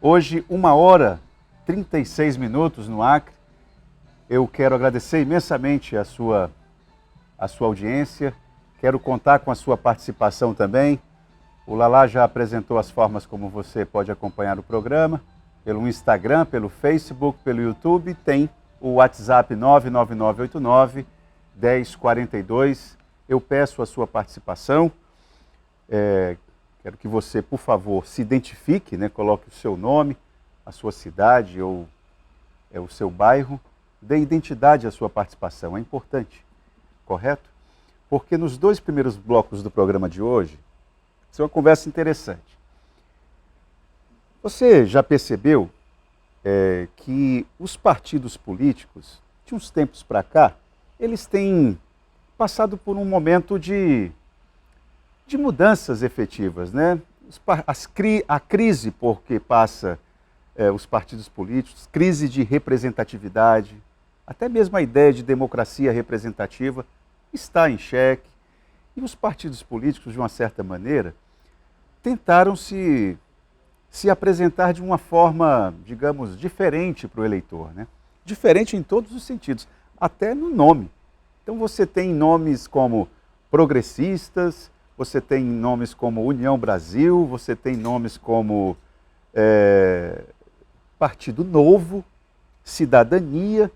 Hoje, 1h36 no Acre. Eu quero agradecer imensamente a sua audiência. Quero contar com a sua participação também. O Lala já apresentou as formas como você pode acompanhar o programa. Pelo Instagram, pelo Facebook, pelo YouTube. Tem o WhatsApp 99989-1042. Eu peço a sua participação. Quero que você, por favor, se identifique, né? Coloque o seu nome, a sua cidade ou o seu bairro. Dê identidade à sua participação, é importante, correto? Porque nos 2 primeiros blocos do programa de hoje, isso é uma conversa interessante. Você já percebeu que os partidos políticos, de uns tempos para cá, eles têm passado por um momento de mudanças efetivas, né? A crise por que passa os partidos políticos, crise de representatividade, até mesmo a ideia de democracia representativa está em xeque. E os partidos políticos, de uma certa maneira, tentaram se apresentar de uma forma, digamos, diferente para o eleitor, né? Diferente em todos os sentidos, até no nome. Então você tem nomes como progressistas, você tem nomes como União Brasil, você tem nomes como Partido Novo, Cidadania.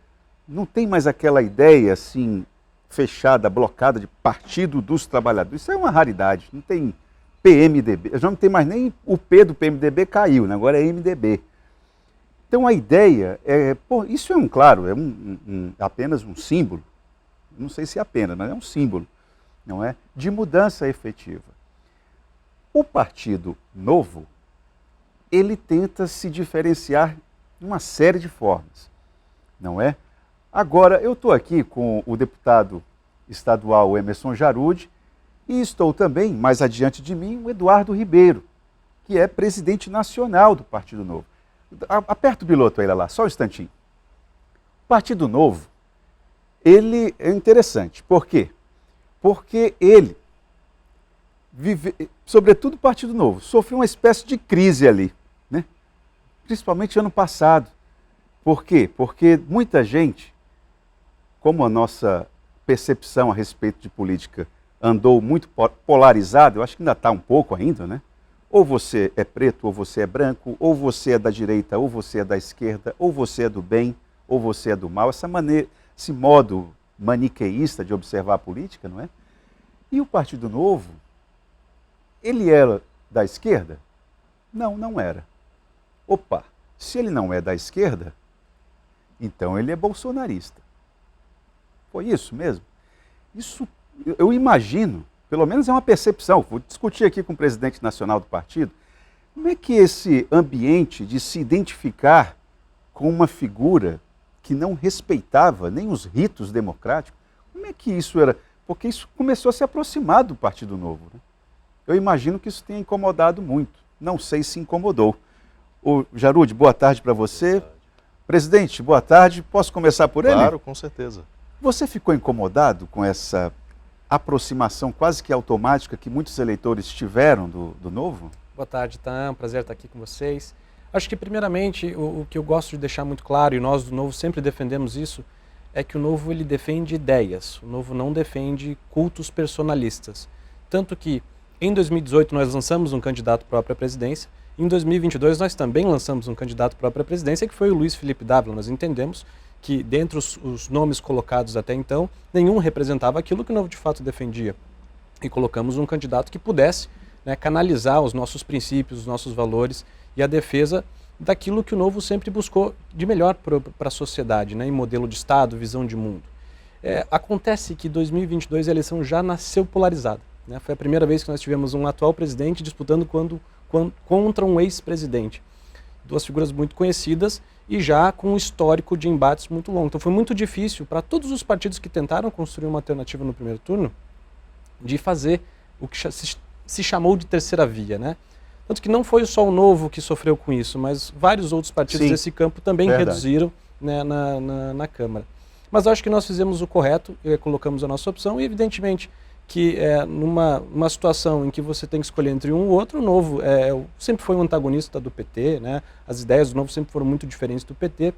Não tem mais aquela ideia assim fechada, blocada de Partido dos Trabalhadores. Isso é uma raridade. Não tem PMDB. Já não tem mais nem o P do PMDB caiu, né? Agora é MDB. Então a ideia isso é apenas um símbolo. Não sei se é apenas, mas é um símbolo, não é? De mudança efetiva. O Partido Novo, ele tenta se diferenciar de uma série de formas, não é? Agora, eu estou aqui com o deputado estadual Emerson Jarud e estou também, mais adiante de mim, o Eduardo Ribeiro, que é presidente nacional do Partido Novo. Aperta o piloto aí, lá, só um instantinho. O Partido Novo, ele é interessante. Por quê? Porque ele, sobretudo o Partido Novo, sofreu uma espécie de crise ali, né? Principalmente ano passado. Por quê? Porque muita gente, como a nossa percepção a respeito de política andou muito polarizada, eu acho que ainda está um pouco ainda, né? Ou você é preto, ou você é branco, ou você é da direita, ou você é da esquerda, ou você é do bem, ou você é do mal. Esse modo maniqueísta de observar a política, não é? E o Partido Novo, ele era da esquerda? Não, não era. Opa, se ele não é da esquerda, então ele é bolsonarista. Foi isso mesmo? Isso, eu imagino, pelo menos é uma percepção, vou discutir aqui com o presidente nacional do partido, como é que esse ambiente de se identificar com uma figura que não respeitava nem os ritos democráticos, como é que isso era? Porque isso começou a se aproximar do Partido Novo, né? Eu imagino que isso tenha incomodado muito. Não sei se incomodou. Jarud, boa tarde para você. Presidente, boa tarde. Posso começar por ele? Claro, com certeza. Você ficou incomodado com essa aproximação quase que automática que muitos eleitores tiveram do Novo? Boa tarde, Tan. Prazer estar aqui com vocês. Acho que, primeiramente, o que eu gosto de deixar muito claro, e nós do Novo sempre defendemos isso, é que o Novo ele defende ideias. O Novo não defende cultos personalistas. Tanto que, em 2018, nós lançamos um candidato próprio à presidência. Em 2022, nós também lançamos um candidato próprio à presidência, que foi o Luiz Felipe Dávila. Nós entendemos que, dentre os nomes colocados até então, nenhum representava aquilo que o Novo de fato defendia. E colocamos um candidato que pudesse, né, canalizar os nossos princípios, os nossos valores e a defesa daquilo que o Novo sempre buscou de melhor para a sociedade, né, em modelo de Estado, visão de mundo. Acontece que 2022 a eleição já nasceu polarizada, né? Foi a primeira vez que nós tivemos um atual presidente disputando contra um ex-presidente. Duas figuras muito conhecidas e já com um histórico de embates muito longo. Então foi muito difícil para todos os partidos que tentaram construir uma alternativa no primeiro turno de fazer o que se chamou de terceira via, né? Tanto que não foi só o Novo que sofreu com isso, mas vários outros partidos desse campo também reduziram, né, na Câmara. Mas eu acho que nós fizemos o correto, colocamos a nossa opção e evidentemente que numa situação em que você tem que escolher entre um ou outro, o Novo sempre foi um antagonista do PT, né? As ideias do Novo sempre foram muito diferentes do PT,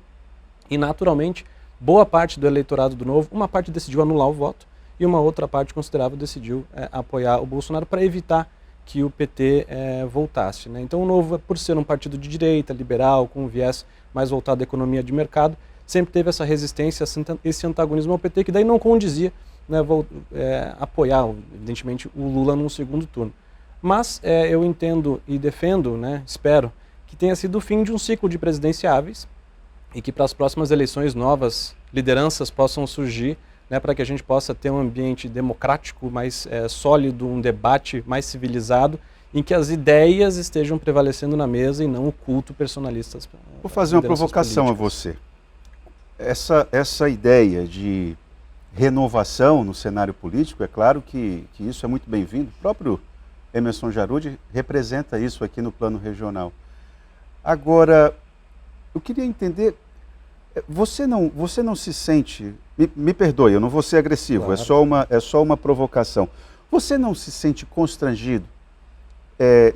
e naturalmente, boa parte do eleitorado do Novo, uma parte decidiu anular o voto, e uma outra parte considerável decidiu apoiar o Bolsonaro para evitar que o PT voltasse, né? Então o Novo, por ser um partido de direita, liberal, com um viés mais voltado à economia de mercado, sempre teve essa resistência, esse antagonismo ao PT, que daí não condizia, né, apoiar, evidentemente, o Lula num segundo turno. Mas eu entendo e defendo, né, espero, que tenha sido o fim de um ciclo de presidenciáveis e que para as próximas eleições novas lideranças possam surgir, né, para que a gente possa ter um ambiente democrático mais sólido, um debate mais civilizado, em que as ideias estejam prevalecendo na mesa e não o culto personalista. Vou fazer uma provocação políticas. A você. Essa ideia de renovação no cenário político, é claro que isso é muito bem-vindo. O próprio Emerson Jarudi representa isso aqui no plano regional. Agora, eu queria entender, você não se sente, me perdoe, eu não vou ser agressivo, claro. É só uma provocação. Você não se sente constrangido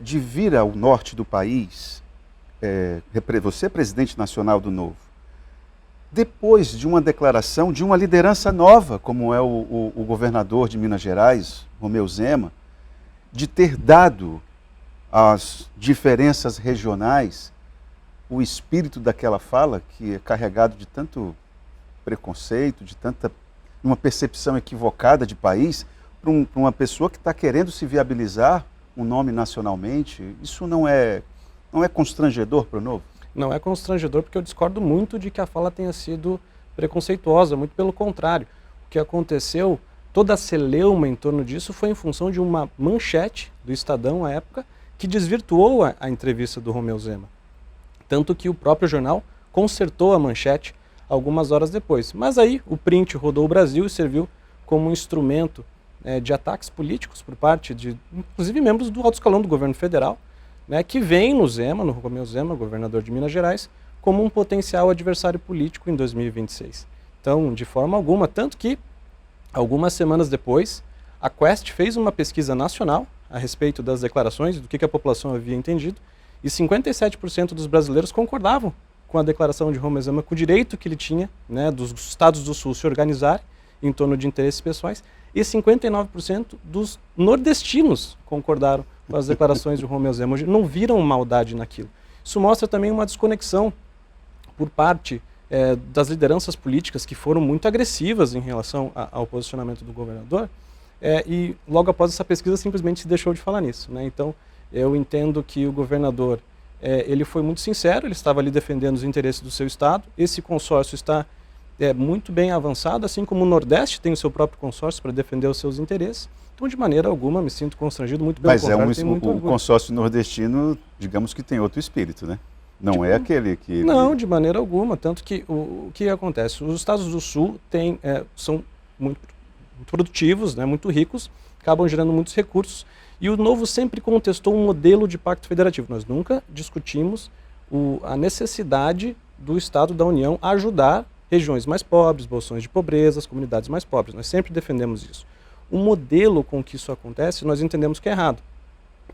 de vir ao norte do país, você é presidente nacional do Novo, depois de uma declaração de uma liderança nova, como é o governador de Minas Gerais, Romeu Zema, de ter dado às diferenças regionais o espírito daquela fala, que é carregado de tanto preconceito, de uma percepção equivocada de país, para uma pessoa que está querendo se viabilizar um nome nacionalmente? Isso não é constrangedor para o Novo? Não é constrangedor, porque eu discordo muito de que a fala tenha sido preconceituosa, muito pelo contrário. O que aconteceu, toda a celeuma em torno disso foi em função de uma manchete do Estadão, à época, que desvirtuou a entrevista do Romeu Zema. Tanto que o próprio jornal consertou a manchete algumas horas depois. Mas aí o print rodou o Brasil e serviu como um instrumento de ataques políticos por parte de, inclusive, membros do alto escalão do governo federal, né, que vem no Romeu Zema, governador de Minas Gerais, como um potencial adversário político em 2026. Então, de forma alguma, tanto que, algumas semanas depois, a Quest fez uma pesquisa nacional a respeito das declarações, do que a população havia entendido, e 57% dos brasileiros concordavam com a declaração de Romeu Zema, com o direito que ele tinha, né, dos estados do Sul se organizarem em torno de interesses pessoais, e 59% dos nordestinos concordaram com as declarações de Romeu Zema. Não viram maldade naquilo. Isso mostra também uma desconexão por parte das lideranças políticas, que foram muito agressivas em relação ao posicionamento do governador, e logo após essa pesquisa simplesmente se deixou de falar nisso, né? Então, eu entendo que o governador ele foi muito sincero, ele estava ali defendendo os interesses do seu estado. Esse consórcio está muito bem avançado, assim como o Nordeste tem o seu próprio consórcio para defender os seus interesses. Então, de maneira alguma, me sinto constrangido, muito pelo contrário. Mas o consórcio nordestino, digamos que tem outro espírito, né? Não é aquele que... Não, de maneira alguma. Tanto que o que acontece? Os estados do Sul são muito produtivos, né, muito ricos, acabam gerando muitos recursos. E o Novo sempre contestou um modelo de pacto federativo. Nós nunca discutimos a necessidade do Estado da União ajudar regiões mais pobres, bolsões de pobreza, as comunidades mais pobres. Nós sempre defendemos isso. O modelo com que isso acontece, nós entendemos que é errado,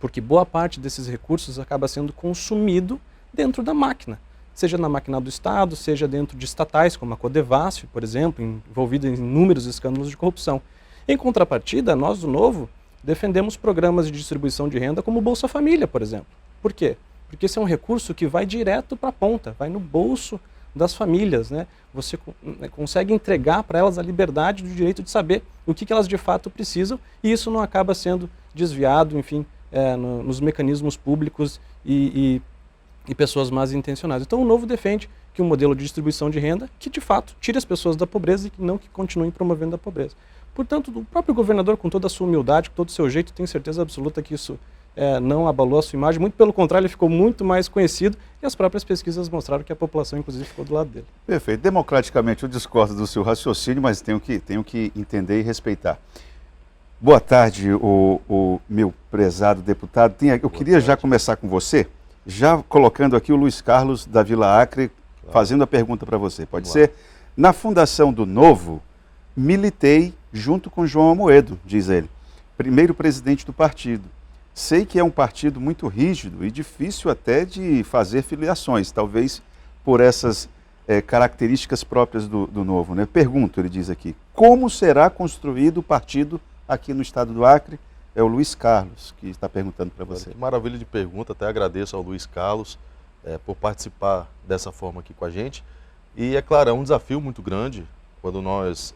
porque boa parte desses recursos acaba sendo consumido dentro da máquina, seja na máquina do Estado, seja dentro de estatais, como a Codevasf, por exemplo, envolvida em inúmeros escândalos de corrupção. Em contrapartida, nós do Novo defendemos programas de distribuição de renda como o Bolsa Família, por exemplo. Por quê? Porque esse é um recurso que vai direto para a ponta, vai no bolso das famílias, né? Você consegue entregar para elas a liberdade do direito de saber o que elas de fato precisam, e isso não acaba sendo desviado, enfim, nos mecanismos públicos e pessoas mais intencionadas. Então o Novo defende que um modelo de distribuição de renda que de fato tire as pessoas da pobreza e que não que continuem promovendo a pobreza. Portanto, o próprio governador, com toda a sua humildade, com todo o seu jeito, tenho certeza absoluta que isso não abalou a sua imagem, muito pelo contrário, ele ficou muito mais conhecido, e as próprias pesquisas mostraram que a população, inclusive, ficou do lado dele. Perfeito. Democraticamente, eu discordo do seu raciocínio, mas tenho que entender e respeitar. Boa tarde, o meu prezado deputado. Eu queria já começar com você, já colocando aqui o Luiz Carlos da Vila Acre, fazendo a pergunta para você. Pode ser? Na fundação do Novo, militei junto com João Amoedo, diz ele. primeiro presidente do partido. Sei que é um partido muito rígido e difícil até de fazer filiações, talvez por essas características próprias do Novo, né? Pergunto, ele diz aqui, como será construído o partido aqui no estado do Acre? É o Luiz Carlos que está perguntando para você. Que maravilha de pergunta, até agradeço ao Luiz Carlos por participar dessa forma aqui com a gente. E é claro, é um desafio muito grande. Quando nós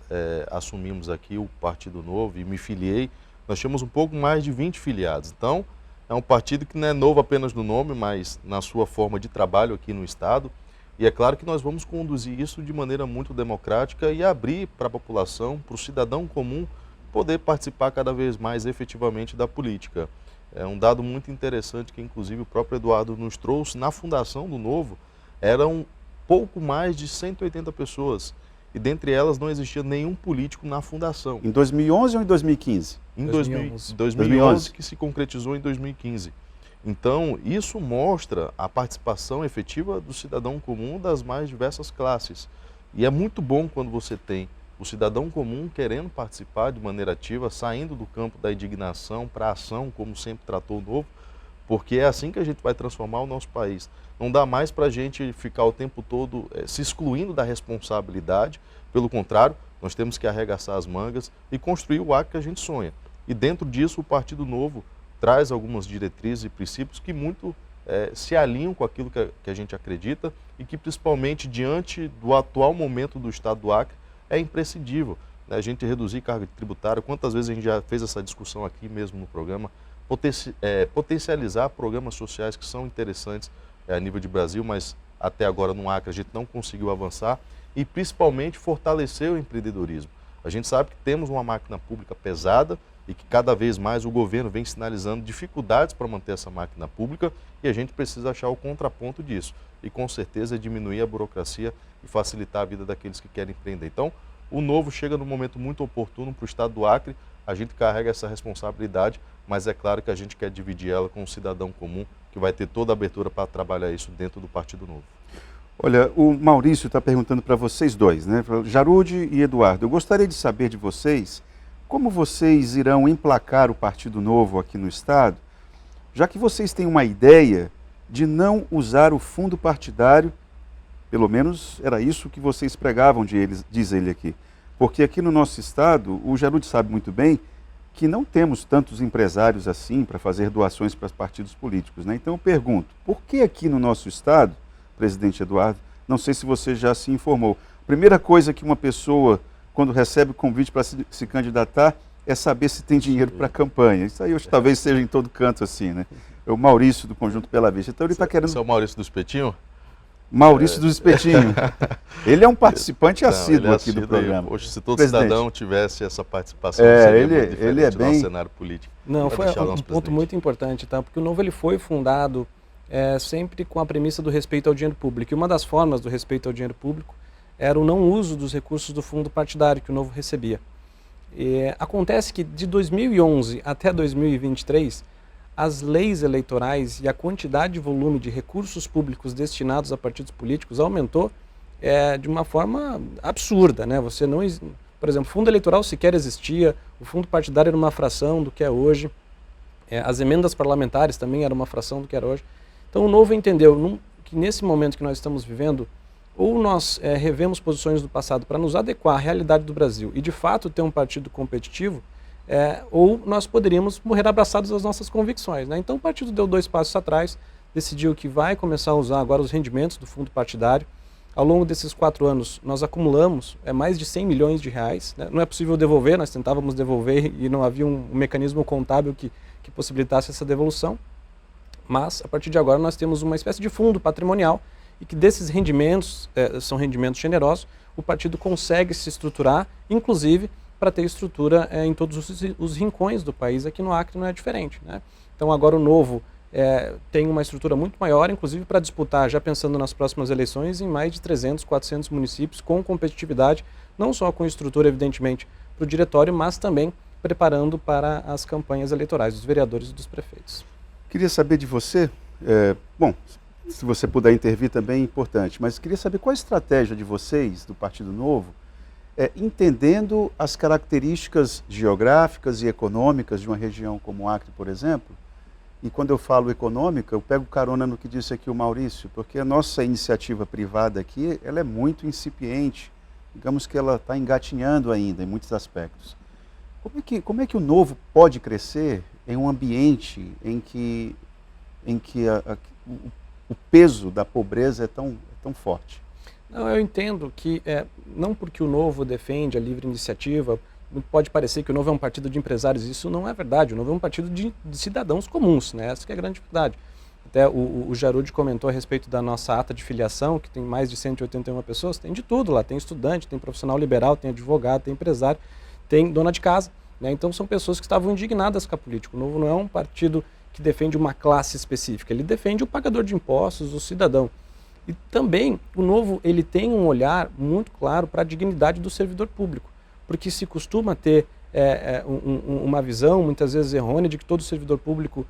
assumimos aqui o Partido Novo e me filiei, nós tínhamos um pouco mais de 20 filiados. Então, é um partido que não é novo apenas no nome, mas na sua forma de trabalho aqui no estado. E é claro que nós vamos conduzir isso de maneira muito democrática e abrir para a população, para o cidadão comum, poder participar cada vez mais efetivamente da política. É um dado muito interessante que, inclusive, o próprio Eduardo nos trouxe. Na fundação do Novo, eram pouco mais de 180 pessoas. E dentre elas não existia nenhum político na fundação. Em 2011 ou em 2015? Em 2011, que se concretizou em 2015. Então, isso mostra a participação efetiva do cidadão comum das mais diversas classes. E é muito bom quando você tem o cidadão comum querendo participar de maneira ativa, saindo do campo da indignação para a ação, como sempre tratou o Novo, porque é assim que a gente vai transformar o nosso país. Não dá mais para a gente ficar o tempo todo se excluindo da responsabilidade, pelo contrário, nós temos que arregaçar as mangas e construir o Acre que a gente sonha. E dentro disso o Partido Novo traz algumas diretrizes e princípios que muito se alinham com aquilo que a gente acredita e que principalmente diante do atual momento do estado do Acre é imprescindível, né? A gente reduzir carga tributária. Quantas vezes a gente já fez essa discussão aqui mesmo no programa, potencializar programas sociais que são interessantes a nível de Brasil, mas até agora no Acre a gente não conseguiu avançar, e principalmente fortalecer o empreendedorismo. A gente sabe que temos uma máquina pública pesada e que cada vez mais o governo vem sinalizando dificuldades para manter essa máquina pública, e a gente precisa achar o contraponto disso. E com certeza diminuir a burocracia e facilitar a vida daqueles que querem empreender. Então, o Novo chega num momento muito oportuno para o estado do Acre, a gente carrega essa responsabilidade, mas é claro que a gente quer dividir ela com o cidadão comum, que vai ter toda a abertura para trabalhar isso dentro do Partido Novo. Olha, o Maurício está perguntando para vocês dois, né? Jarude e Eduardo, eu gostaria de saber de vocês como vocês irão emplacar o Partido Novo aqui no estado, já que vocês têm uma ideia de não usar o fundo partidário, pelo menos era isso que vocês pregavam, diz ele aqui. Porque aqui no nosso estado, o Jarude sabe muito bem que não temos tantos empresários assim para fazer doações para os partidos políticos, né? Então eu pergunto, por que aqui no nosso estado, presidente Eduardo, não sei se você já se informou, primeira coisa que uma pessoa, quando recebe o convite para se candidatar, é saber se tem dinheiro para a campanha. Isso aí talvez seja em todo canto assim, né? É o Maurício do Conjunto Bela Vista. Então ele está querendo... Você é o Maurício do Espetinho? Maurício do Espetinho. Ele é um participante assíduo aqui do programa. Poxa, se todo cidadão tivesse essa participação, ele é bem... no cenário político. Não, foi um ponto muito importante, tá? Porque o Novo ele foi fundado sempre com a premissa do respeito ao dinheiro público. E uma das formas do respeito ao dinheiro público era o não uso dos recursos do fundo partidário que o Novo recebia. Acontece que de 2011 até 2023, as leis eleitorais e a quantidade de volume de recursos públicos destinados a partidos políticos aumentou de uma forma absurda, né? Você não, por exemplo, o fundo eleitoral sequer existia, o fundo partidário era uma fração do que é hoje, as emendas parlamentares também eram uma fração do que era hoje. Então o Novo entendeu que nesse momento que nós estamos vivendo, ou nós revemos posições do passado para nos adequar à realidade do Brasil e de fato ter um partido competitivo, ou nós poderíamos morrer abraçados às nossas convicções, né? Então o partido deu 2 passos atrás, decidiu que vai começar a usar agora os rendimentos do fundo partidário. Ao longo desses 4 anos nós acumulamos mais de 100 milhões de reais, né? Não é possível devolver, nós tentávamos devolver e não havia um mecanismo contábil que possibilitasse essa devolução, mas a partir de agora nós temos uma espécie de fundo patrimonial e que desses rendimentos, são rendimentos generosos, o partido consegue se estruturar, inclusive para ter estrutura em todos os rincões do país. Aqui no Acre não é diferente, né? Então agora o Novo tem uma estrutura muito maior, inclusive para disputar, já pensando nas próximas eleições, em mais de 300, 400 municípios com competitividade, não só com estrutura, evidentemente, para o diretório, mas também preparando para as campanhas eleitorais dos vereadores e dos prefeitos. Queria saber de você, bom, se você puder intervir também é importante, mas queria saber qual a estratégia de vocês, do Partido Novo, entendendo as características geográficas e econômicas de uma região como o Acre, por exemplo. E quando eu falo econômica, eu pego carona no que disse aqui o Maurício, porque a nossa iniciativa privada aqui, ela é muito incipiente, digamos que ela está engatinhando ainda em muitos aspectos. Como é que o novo pode crescer em um ambiente em que o peso da pobreza é tão forte? Não, eu entendo que, não porque o Novo defende a livre iniciativa, pode parecer que o Novo é um partido de empresários, isso não é verdade. O Novo é um partido de cidadãos comuns, né? Essa que é a grande verdade. Até o Jarud comentou a respeito da nossa ata de filiação, que tem mais de 181 pessoas, tem de tudo lá, tem estudante, tem profissional liberal, tem advogado, tem empresário, tem dona de casa, né? Então são pessoas que estavam indignadas com a política. O Novo não é um partido que defende uma classe específica, ele defende o pagador de impostos, o cidadão. E também o Novo ele tem um olhar muito claro para a dignidade do servidor público, porque se costuma ter uma visão, muitas vezes errônea, de que todo servidor público,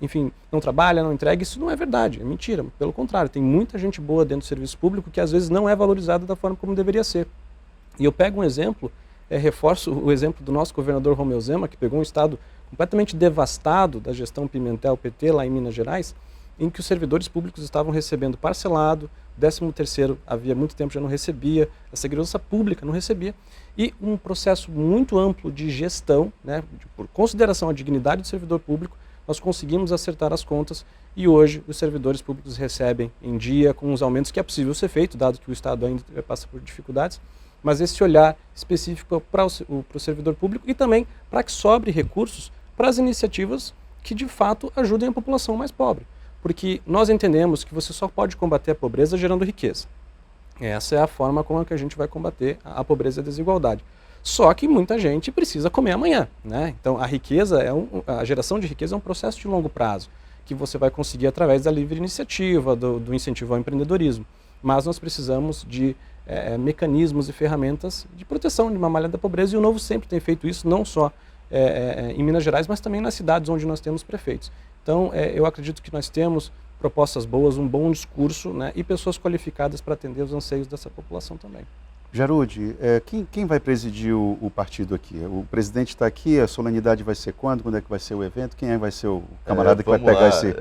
enfim, não trabalha, não entrega. Isso não é verdade, é mentira. Pelo contrário, tem muita gente boa dentro do serviço público que às vezes não é valorizada da forma como deveria ser. E eu pego um exemplo, reforço o exemplo do nosso governador Romeu Zema, que pegou um estado completamente devastado da gestão Pimentel-PT lá em Minas Gerais, em que os servidores públicos estavam recebendo parcelado, 13º havia muito tempo já não recebia, a segurança pública não recebia, e um processo muito amplo de gestão, né, por consideração à dignidade do servidor público, nós conseguimos acertar as contas e hoje os servidores públicos recebem em dia com os aumentos que é possível ser feito, dado que o Estado ainda passa por dificuldades, mas esse olhar específico para o servidor público e também para que sobre recursos para as iniciativas que de fato ajudem a população mais pobre. Porque nós entendemos que você só pode combater a pobreza gerando riqueza. Essa é a forma como que a gente vai combater a pobreza e a desigualdade. Só que muita gente precisa comer amanhã, né? Então a riqueza, a geração de riqueza é um processo de longo prazo, que você vai conseguir através da livre iniciativa, do incentivo ao empreendedorismo. Mas nós precisamos de mecanismos e ferramentas de proteção de uma malha da pobreza, e o Novo sempre tem feito isso, não só em Minas Gerais, mas também nas cidades onde nós temos prefeitos. Então, eu acredito que nós temos propostas boas, um bom discurso, né, e pessoas qualificadas para atender os anseios dessa população também. Jarud, quem vai presidir o partido aqui? O presidente está aqui, a solenidade vai ser quando? Quando é que vai ser o evento? Quem vai ser o camarada que vai pegar esse...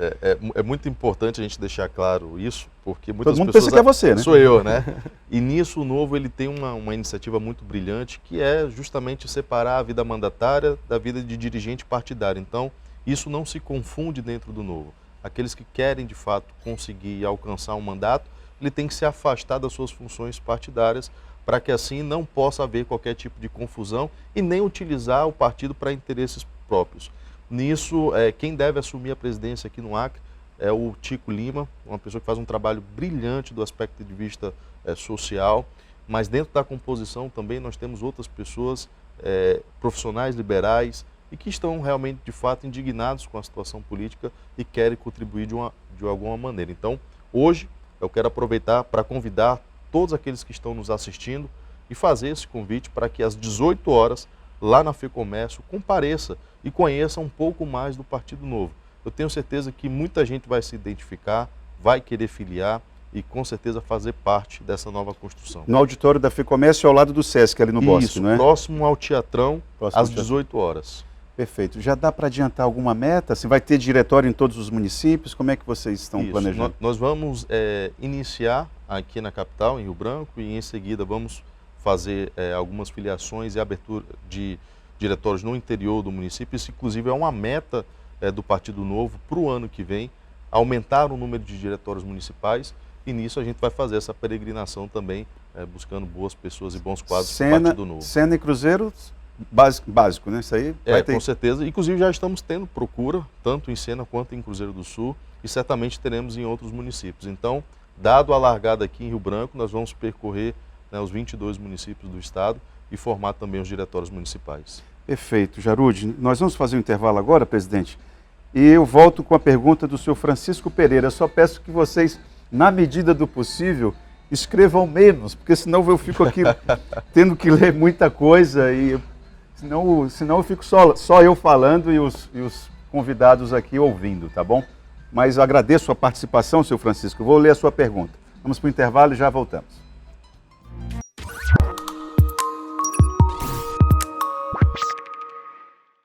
É muito importante a gente deixar claro isso, porque muitas pessoas... Todo mundo pensa que é você, né? Sou eu, né? E nisso o Novo ele tem uma iniciativa muito brilhante, que é justamente separar a vida mandatária da vida de dirigente partidário. Então, isso não se confunde dentro do Novo. Aqueles que querem, de fato, conseguir alcançar um mandato, ele tem que se afastar das suas funções partidárias para que assim não possa haver qualquer tipo de confusão e nem utilizar o partido para interesses próprios. Nisso, quem deve assumir a presidência aqui no Acre é o Tico Lima, uma pessoa que faz um trabalho brilhante do aspecto de vista social, mas dentro da composição também nós temos outras pessoas, profissionais liberais, e que estão realmente, de fato, indignados com a situação política e querem contribuir de alguma maneira. Então, hoje, eu quero aproveitar para convidar todos aqueles que estão nos assistindo e fazer esse convite para que às 18 horas, lá na FEComércio, compareça e conheça um pouco mais do Partido Novo. Eu tenho certeza que muita gente vai se identificar, vai querer filiar e com certeza fazer parte dessa nova construção. No auditório da FEComércio, ao lado do Sesc, ali no Bosque, não é? Próximo ao Teatrão, às 18 horas. Perfeito. Já dá para adiantar alguma meta? Se vai ter diretório em todos os municípios? Como é que vocês estão planejando? Nós vamos iniciar aqui na capital, em Rio Branco, e em seguida vamos fazer algumas filiações e abertura de diretórios no interior do município. Isso, inclusive, é uma meta do Partido Novo para o ano que vem, aumentar o número de diretórios municipais, e nisso a gente vai fazer essa peregrinação também, buscando boas pessoas e bons quadros para o Partido Novo. Sena e Cruzeiro... Básico, né? Isso aí vai ter. Com certeza. Inclusive já estamos tendo procura, tanto em Sena quanto em Cruzeiro do Sul, e certamente teremos em outros municípios. Então, dado a largada aqui em Rio Branco, nós vamos percorrer os 22 municípios do estado e formar também os diretórios municipais. Perfeito. Jarud, nós vamos fazer um intervalo agora, presidente, e eu volto com a pergunta do senhor Francisco Pereira. Eu só peço que vocês, na medida do possível, escrevam menos, porque senão eu fico aqui tendo que ler muita coisa e... Senão eu fico só eu falando e os convidados aqui ouvindo, tá bom? Mas eu agradeço a participação, senhor Francisco. Eu vou ler a sua pergunta. Vamos para o intervalo e já voltamos.